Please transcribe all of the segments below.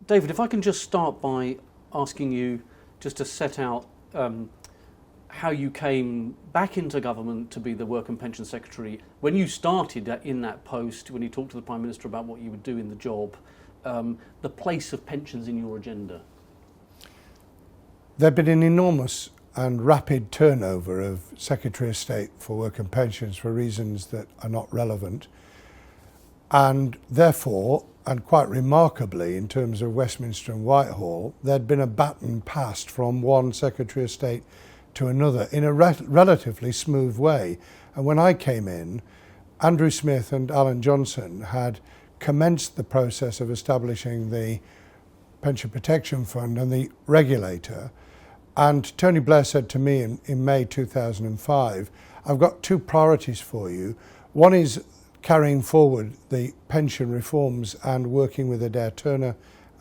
David, if I can just start by asking you just to set out how you came back into government to be the Work and Pension Secretary. When you started in that post, when you talked to the Prime Minister about what you would do in the job, the place of pensions in your agenda. There'd been an enormous and rapid turnover of Secretary of State for Work and Pensions for reasons that are not relevant. And therefore, and quite remarkably in terms of Westminster and Whitehall, there'd been a baton passed from one Secretary of State to another in a relatively smooth way. And when I came in, Andrew Smith and Alan Johnson had commenced the process of establishing the Pension Protection Fund and the regulator. And Tony Blair said to me in May 2005, I've got two priorities for you. One is carrying forward the pension reforms and working with Adair Turner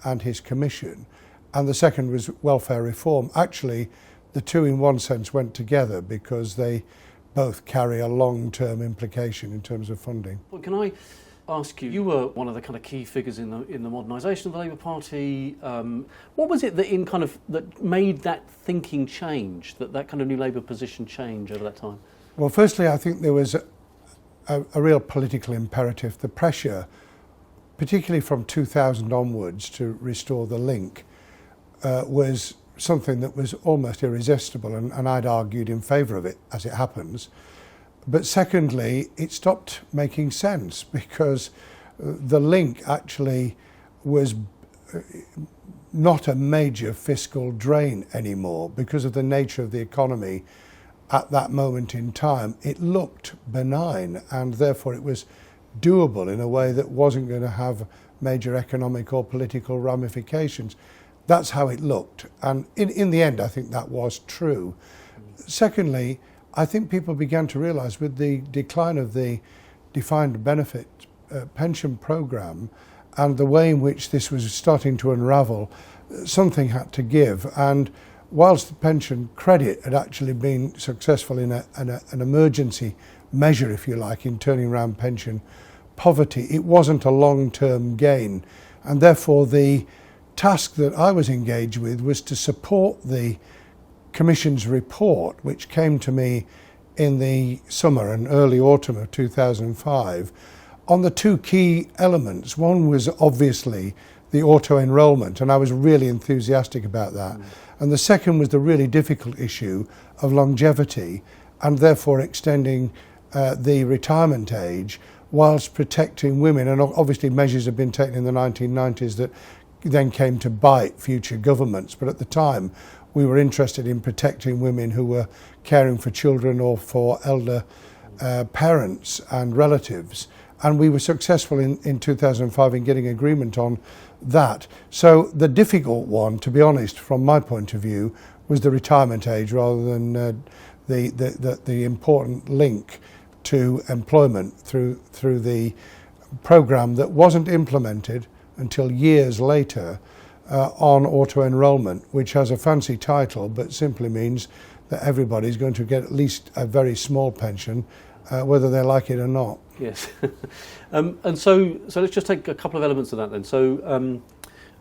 and his commission. And the second was welfare reform. Actually, the two in one sense went together because they both carry a long-term implication in terms of funding. Well, can I ask you, you were one of the kind of key figures in the modernisation of the Labour Party. What was it that made that thinking change, that kind of new Labour position change over that time? Well, firstly, I think there was a real political imperative. The pressure, particularly from 2000 onwards, to restore the link was something that was almost irresistible, and I'd argued in favour of it, as it happens. But secondly, it stopped making sense because the link actually was not a major fiscal drain anymore because of the nature of the economy at that moment in time. It looked benign, and therefore it was doable in a way that wasn't going to have major economic or political ramifications. That's how it looked, and in the end I think that was true. Secondly, I think people began to realise with the decline of the defined benefit pension programme and the way in which this was starting to unravel, something had to give. And whilst the pension credit had actually been successful in an emergency measure, if you like, in turning around pension poverty, it wasn't a long-term gain. And therefore the task that I was engaged with was to support the Commission's report, which came to me in the summer and early autumn of 2005, on the two key elements. One was obviously the auto-enrolment, and I was really enthusiastic about that. And the second was the really difficult issue of longevity, and therefore extending the retirement age whilst protecting women. And obviously measures have been taken in the 1990s that then came to bite future governments. But at the time, we were interested in protecting women who were caring for children or for elder parents and relatives. And we were successful in 2005 in getting agreement on that. So the difficult one, to be honest, from my point of view, was the retirement age rather than the important link to employment through the programme that wasn't implemented until years later on auto-enrolment, which has a fancy title but simply means that everybody's going to get at least a very small pension, whether they like it or not. Yes. And so let's just take a couple of elements of that then. So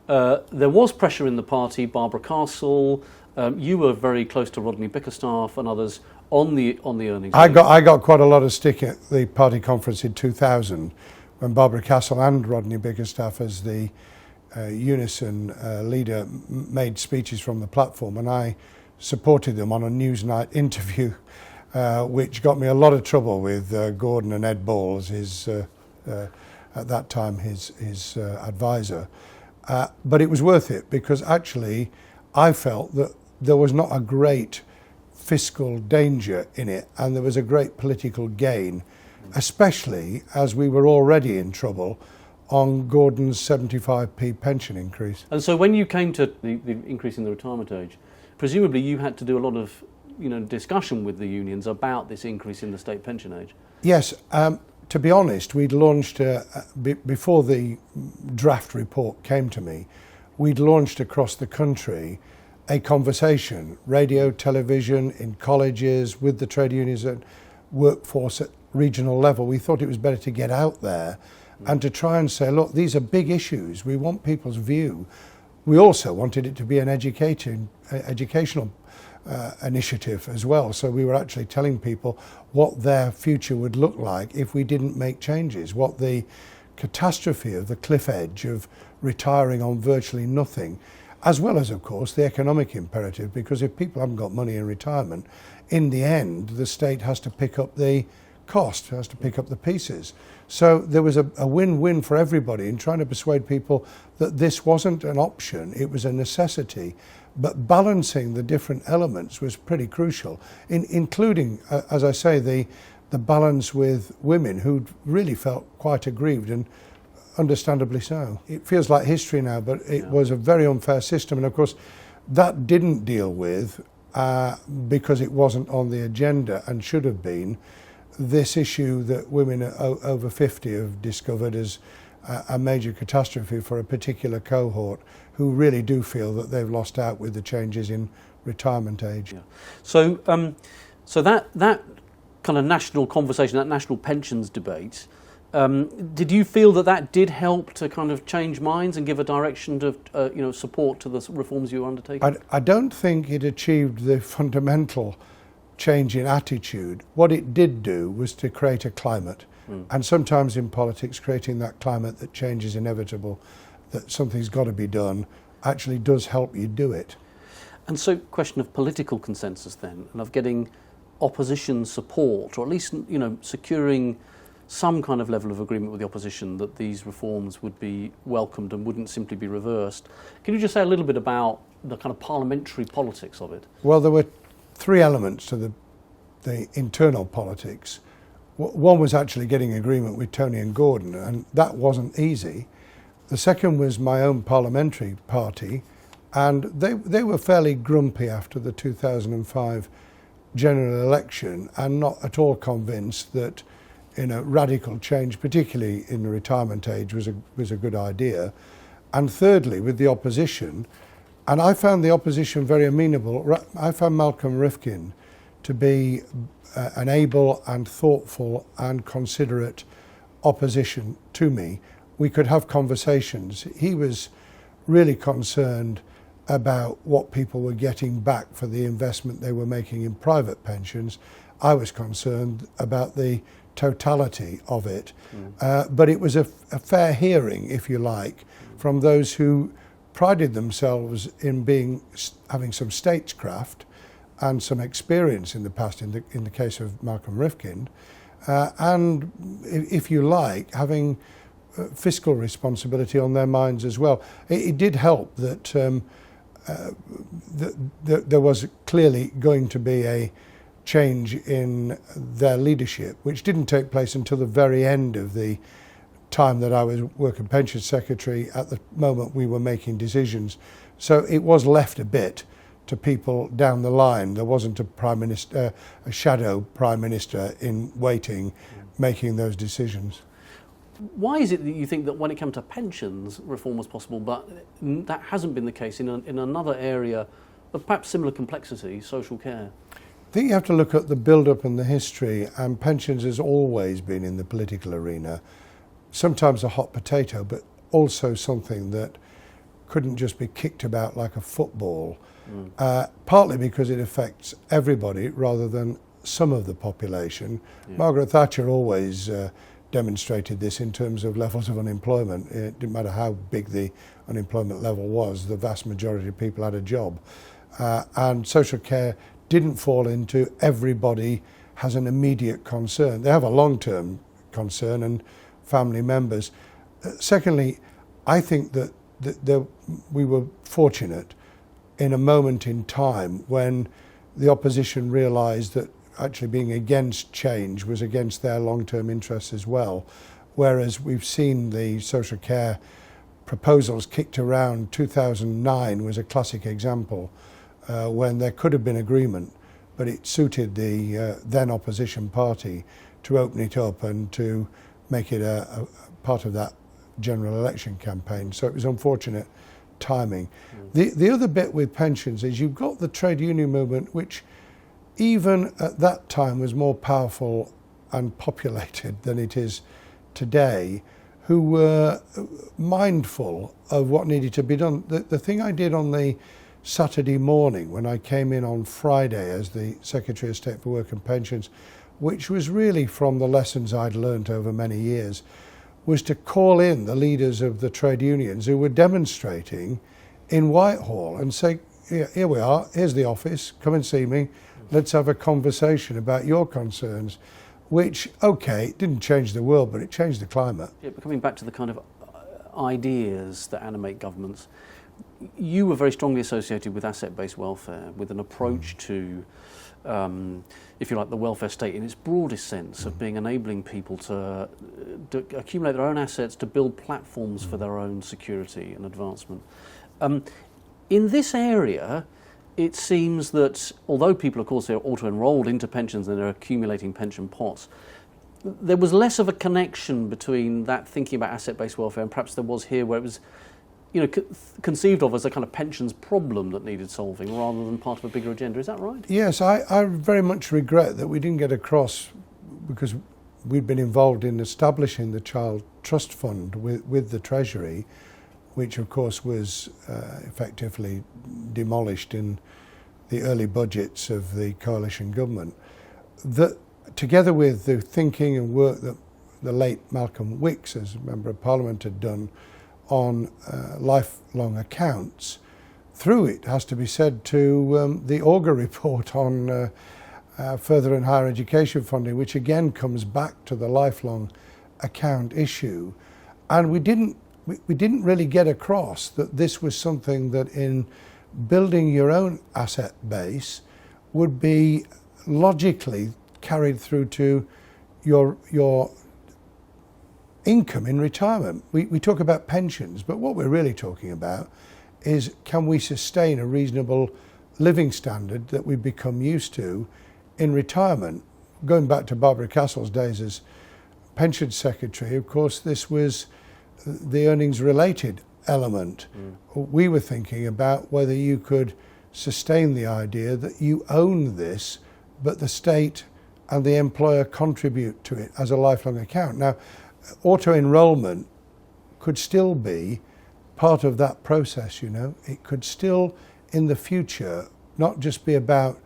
there was pressure in the party. Barbara Castle, you were very close to Rodney Bickerstaff and others on the earnings. I got quite a lot of stick at the party conference in 2000 when Barbara Castle and Rodney Bickerstaff, as the Unison leader, made speeches from the platform, and I supported them on a Newsnight interview, which got me a lot of trouble with Gordon and Ed Balls, his at that time his advisor. But it was worth it because actually I felt that there was not a great fiscal danger in it, and there was a great political gain, especially as we were already in trouble on Gordon's 75p pension increase. And so when you came to the increase in the retirement age, presumably you had to do a lot of discussion with the unions about this increase in the state pension age. Yes, to be honest, we'd launched, before the draft report came to me, we'd launched across the country a conversation, radio, television, in colleges, with the trade unions and workforce at regional level. We thought it was better to get out there and to try and say, look, these are big issues. We want people's view We also wanted it to be an educational initiative as well. So we were actually telling people what their future would look like if we didn't make changes, what the catastrophe of the cliff edge of retiring on virtually nothing, as well as, of course, the economic imperative, because if people haven't got money in retirement, in the end, the state has to pick up the cost, has to pick up the pieces. So there was a win-win for everybody in trying to persuade people that this wasn't an option, it was a necessity. But balancing the different elements was pretty crucial, including, as I say, the balance with women who'd really felt quite aggrieved, and understandably so. It feels like history now, but it was a very unfair system. And of course, that didn't deal with, because it wasn't on the agenda and should have been, this issue that women over 50 have discovered as a major catastrophe for a particular cohort who really do feel that they've lost out with the changes in retirement age. Yeah. So, so that kind of national conversation, that national pensions debate, did you feel that did help to kind of change minds and give a direction of support to the reforms you were undertaking? I don't think it achieved the fundamental change in attitude. What it did do was to create a climate, and sometimes in politics creating that climate that change is inevitable, that something's got to be done, actually does help you do it. And so, question of political consensus then, and of getting opposition support, or at least securing some kind of level of agreement with the opposition that these reforms would be welcomed and wouldn't simply be reversed. Can you just say a little bit about the kind of parliamentary politics of it? Well, there were three elements to the internal politics. One was actually getting agreement with Tony and Gordon, and that wasn't easy. The second was my own parliamentary party, and they were fairly grumpy after the 2005 general election and not at all convinced that radical change, particularly in the retirement age, was a good idea. And thirdly, with the opposition, and I found the opposition very amenable. I found Malcolm Rifkin to be an able and thoughtful and considerate opposition to me. We could have conversations. He was really concerned about what people were getting back for the investment they were making in private pensions. I was concerned about the totality of it. But it was a fair hearing, if you like, from those who prided themselves in having some statescraft and some experience in the past, in the case of Malcolm Rifkin, and if you like, having fiscal responsibility on their minds as well. It did help that there was clearly going to be a change in their leadership, which didn't take place until the very end of the time that I was Work and Pensions Secretary, at the moment we were making decisions. So it was left a bit to people down the line. There wasn't a shadow Prime Minister in waiting, making those decisions. Why is it that you think that when it comes to pensions, reform was possible, but that hasn't been the case in another area of perhaps similar complexity, social care? I think you have to look at the build-up and the history, and pensions has always been in the political arena, sometimes a hot potato, but also something that couldn't just be kicked about like a football, partly because it affects everybody rather than some of the population. Yeah. Margaret Thatcher always demonstrated this in terms of levels of unemployment. It didn't matter how big the unemployment level was, the vast majority of people had a job. And social care didn't fall into everybody has an immediate concern. They have a long-term concern and family members. Secondly, I think that we were fortunate in a moment in time when the opposition realised that actually being against change was against their long-term interests as well, whereas we've seen the social care proposals kicked around. 2009 was a classic example when there could have been agreement, but it suited the then opposition party to open it up and to make it a part of that general election campaign. So it was unfortunate timing. The other bit with pensions is you've got the trade union movement, which even at that time was more powerful and populated than it is today, who were mindful of what needed to be done. The thing I did on the Saturday morning when I came in on Friday as the Secretary of State for Work and Pensions, which was really from the lessons I'd learnt over many years, was to call in the leaders of the trade unions who were demonstrating in Whitehall and say, here we are, here's the office, come and see me, let's have a conversation about your concerns, which, okay, it didn't change the world, but it changed the climate. Yeah, but coming back to the kind of ideas that animate governments, you were very strongly associated with asset-based welfare, with an approach to, if you like, the welfare state in its broadest sense of being enabling people to accumulate their own assets, to build platforms for their own security and advancement. In this area, it seems that although people, of course, are auto-enrolled into pensions and they're accumulating pension pots, there was less of a connection between that thinking about asset-based welfare and perhaps there was here, where it was, you know, conceived of as a kind of pensions problem that needed solving rather than part of a bigger agenda. Is that right? Yes, I very much regret that we didn't get across, because we'd been involved in establishing the Child Trust Fund with the Treasury, which of course was effectively demolished in the early budgets of the coalition government. That, together with the thinking and work that the late Malcolm Wicks, as a Member of Parliament, had done on lifelong accounts, through it, has to be said, to the Auger report on further and higher education funding, which again comes back to the lifelong account issue. And we didn't really get across that this was something that in building your own asset base would be logically carried through to your income in retirement. We talk about pensions, but what we're really talking about is, can we sustain a reasonable living standard that we've become used to in retirement? Going back to Barbara Castle's days as pension secretary, of course, this was the earnings related element. We were thinking about whether you could sustain the idea that you own this, but the state and the employer contribute to it as a lifelong account. Now, auto-enrollment could still be part of that process, you know. It could still, in the future, not just be about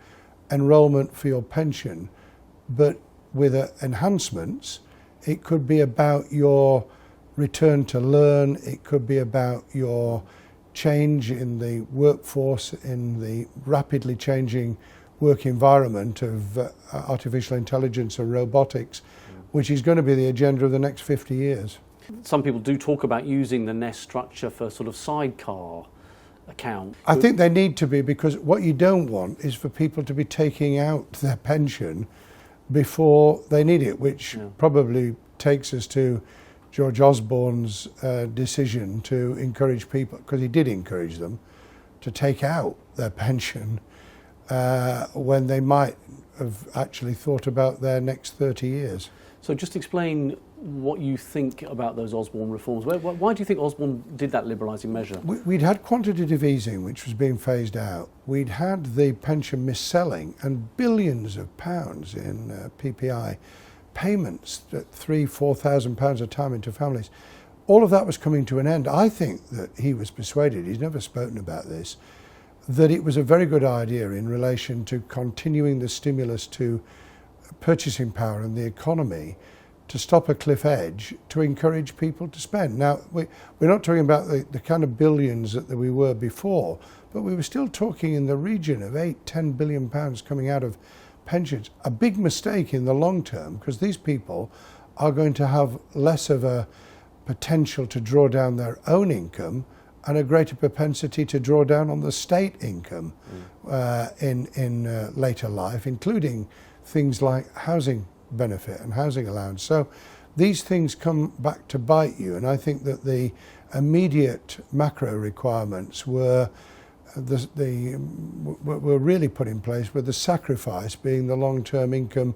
enrolment for your pension, but with enhancements. It could be about your return to learn, it could be about your change in the workforce, in the rapidly changing work environment of artificial intelligence and robotics, which is going to be the agenda of the next 50 years. Some people do talk about using the nest structure for sort of sidecar account. I think they need to be, because what you don't want is for people to be taking out their pension before they need it, which probably takes us to George Osborne's decision to encourage people, because he did encourage them, to take out their pension when they might have actually thought about their next 30 years. So just explain what you think about those Osborne reforms. Why do you think Osborne did that liberalising measure? We'd had quantitative easing, which was being phased out. We'd had the pension mis-selling and billions of pounds in PPI payments at £3,000-4,000 a time into families. All of that was coming to an end. I think that he was persuaded, he's never spoken about this, that it was a very good idea in relation to continuing the stimulus to purchasing power and the economy, to stop a cliff edge, to encourage people to spend. Now, we're not talking about the kind of billions that we were before, but we were still talking in the region of £8-10 billion coming out of pensions. A big mistake in the long term, because these people are going to have less of a potential to draw down their own income and a greater propensity to draw down on the state income in later life, including things like housing benefit and housing allowance. So these things come back to bite you, and I think that the immediate macro requirements were really put in place, with the sacrifice being the long-term income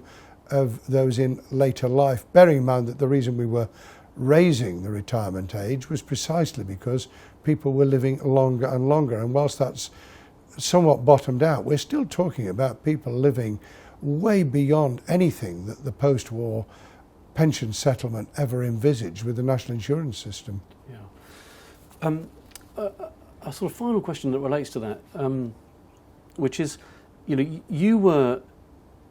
of those in later life, bearing in mind that the reason we were raising the retirement age was precisely because people were living longer and longer. And whilst that's somewhat bottomed out, we're still talking about people living way beyond anything that the post-war pension settlement ever envisaged with the national insurance system. Yeah. A sort of final question that relates to that, which is, you were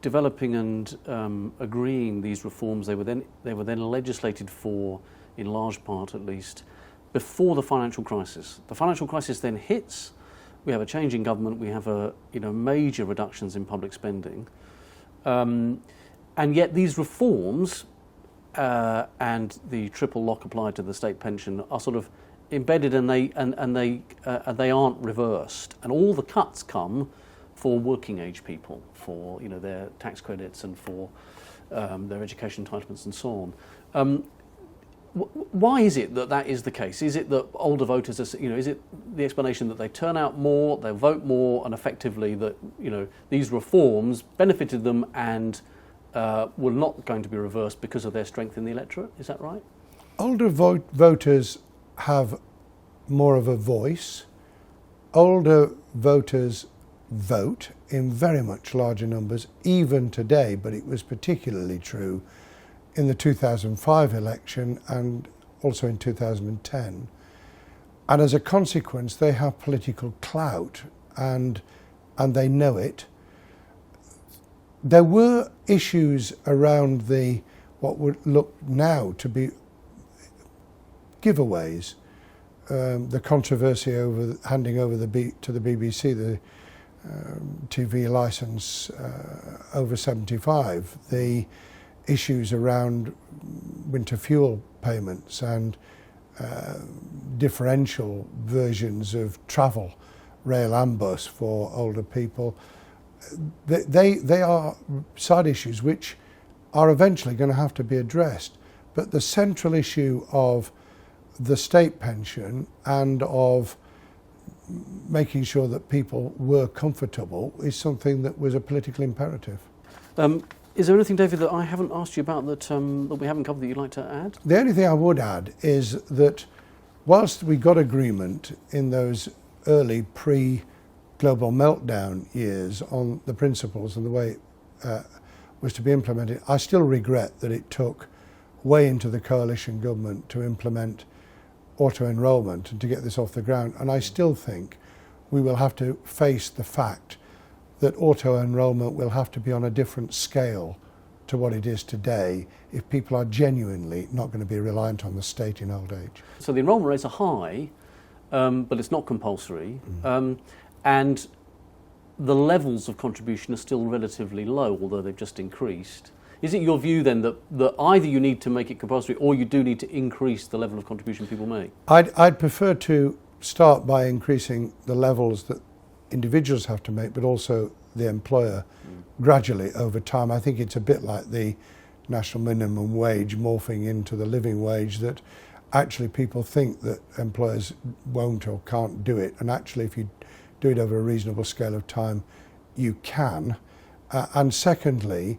developing and agreeing these reforms. They were then legislated for, in large part at least, before the financial crisis. The financial crisis then hits. We have a change in government. We have major reductions in public spending, and yet these reforms and the triple lock applied to the state pension are sort of embedded, and they aren't reversed. And all the cuts come for working age people, for their tax credits and for their education entitlements and so on. Why is it that is the case? Is it that older voters are, is it the explanation that they turn out more, they vote more, and effectively that these reforms benefited them and were not going to be reversed because of their strength in the electorate? Is that right? Older voters have more of a voice. Older voters vote in very much larger numbers, even today, but it was particularly true in the 2005 election and also in 2010. And as a consequence, they have political clout and they know it. There were issues around what would look now to be giveaways. The controversy over handing over to the BBC the TV licence over 75, the issues around winter fuel payments and differential versions of travel, rail and bus for older people. They are side issues which are eventually going to have to be addressed. But the central issue of the state pension and of making sure that people were comfortable is something that was a political imperative. Is there anything, David, that I haven't asked you about that we haven't covered that you'd like to add? The only thing I would add is that whilst we got agreement in those early pre-global meltdown years on the principles and the way it was to be implemented, I still regret that it took way into the coalition government to implement auto-enrolment and to get this off the ground. And I still think we will have to face the fact that auto-enrolment will have to be on a different scale to what it is today if people are genuinely not going to be reliant on the state in old age. So the enrolment rates are high, but it's not compulsory, and the levels of contribution are still relatively low, although they've just increased. Is it your view then that either you need to make it compulsory or you do need to increase the level of contribution people make? I'd prefer to start by increasing the levels that individuals have to make, but also the employer gradually over time. I think it's a bit like the national minimum wage morphing into the living wage, that actually people think that employers won't or can't do it, and actually if you do it over a reasonable scale of time, you can. And secondly,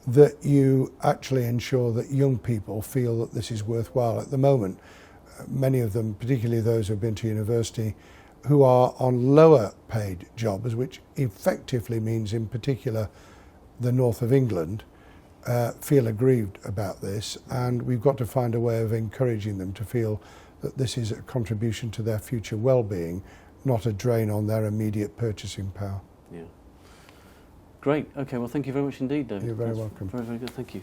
that you actually ensure that young people feel that this is worthwhile. At the moment, many of them, particularly those who have been to university, who are on lower paid jobs, which effectively means in particular the north of England, feel aggrieved about this, and we've got to find a way of encouraging them to feel that this is a contribution to their future well-being, not a drain on their immediate purchasing power. Yeah. Great. Okay, well, thank you very much indeed, David. You're very welcome. Very, very good. Thank you.